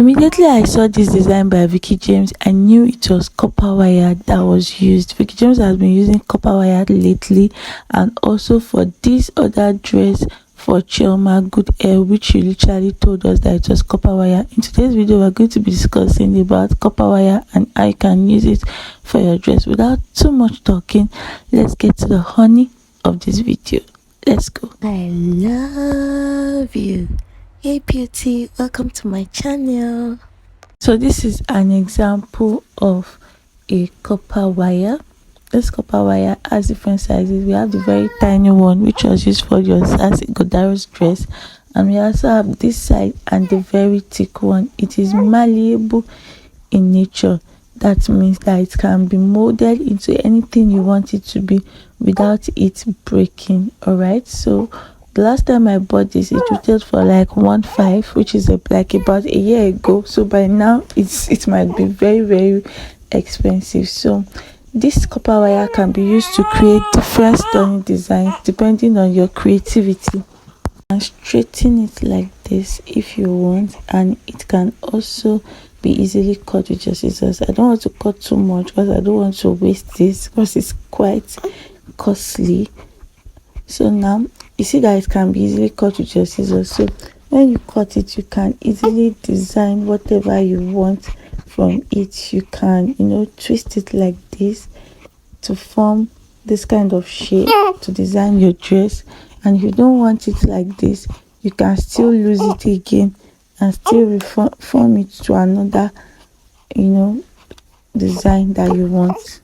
Immediately I saw this design by Veekee, I knew it was copper wire that was used. Veekee has been using copper wire lately, and also for this other dress for Chioma Good Air, which she literally told us that it was copper wire. In today's video, we're going to be discussing about copper wire and how you can use it for your dress. Without too much talking, let's get to the honey of this video. Let's go. I love you. Hey beauty, welcome to my channel. So this is an example of a copper wire. This copper wire has different sizes. We have the very tiny one, which was used for your Sasi Godaro's dress, and we also have this side and the very thick one. It is malleable in nature. That means that it can be molded into anything you want it to be without it breaking. All right, so the last time I bought this, it retailed for like 1.5, which is like about a year ago. So by now it might be very expensive. So this copper wire can be used to create different stunning designs depending on your creativity. And straighten it like this if you want, and it can also be easily cut with your scissors. I don't want to cut too much because I don't want to waste this because it's quite costly. So now you see that it can be easily cut with your scissors. So when you cut it, you can easily design whatever you want from it. You can, twist it like this to form this kind of shape to design your dress. And if you don't want it like this, you can still lose it again and still reform it to another design that you want.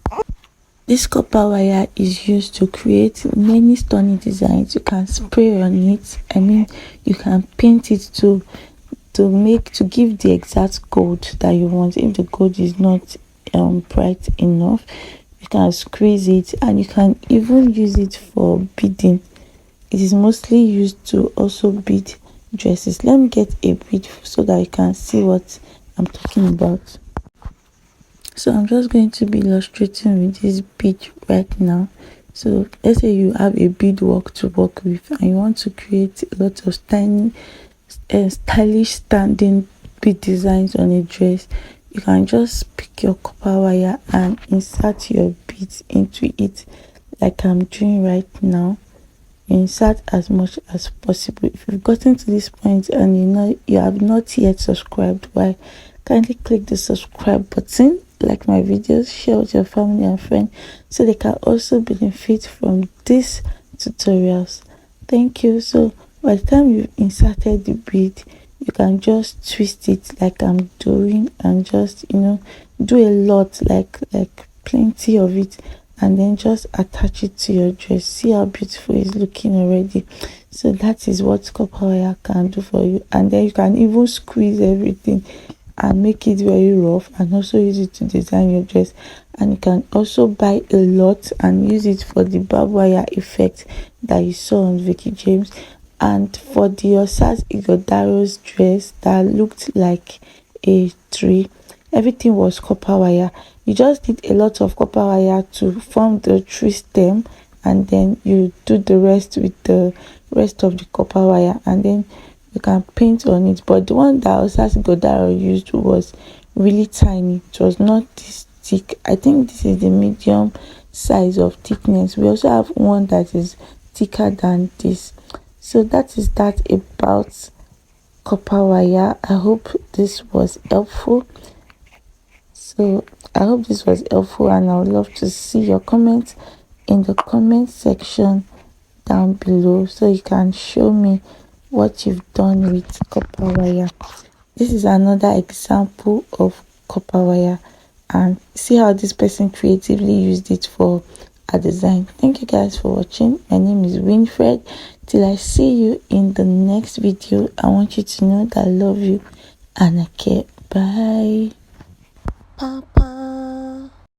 This copper wire is used to create many stunning designs. You can spray on it. You can paint it to give the exact gold that you want. If the gold is not bright enough, you can squeeze it, and you can even use it for beading. It is mostly used to also bead dresses. Let me get a bead so that you can see what I'm talking about. So I'm just going to be illustrating with this bead right now. So let's say you have a beadwork to work with and you want to create a lot of tiny stylish standing bead designs on a dress. You can just pick your copper wire and insert your beads into it like I'm doing right now. Insert as much as possible. If you've gotten to this point and you have not yet subscribed, why kindly click the subscribe button, like my videos, share with your family and friends so they can also benefit from these tutorials. Thank you. So by the time you've inserted the bead, you can just twist it like I'm doing and just do a lot, like plenty of it, and then just attach it to your dress. See how beautiful it's looking already. So that is what copper wire can do for you. And then you can even squeeze everything and make it very rough and also use it to design your dress. And you can also buy a lot and use it for the barbed wire effect that you saw on Veekee. And for the Osas Igodaro's dress that looked like a tree, everything was copper wire. You just need a lot of copper wire to form the tree stem, and then you do the rest with the rest of the copper wire, and then you can paint on it. But the one that Osas Godaro used was really tiny. It was not this thick. I think this is the medium size of thickness. We also have one that is thicker than this. So that is that about copper wire. I hope this was helpful. And I would love to see your comments in the comment section down below so you can show me what you've done with copper wire. This is another example of copper wire, and see how this person creatively used it for a design. Thank you guys for watching. My name is Winfred. Till I see you in the next video, I want you to know that I love you and I care. Bye. Papa.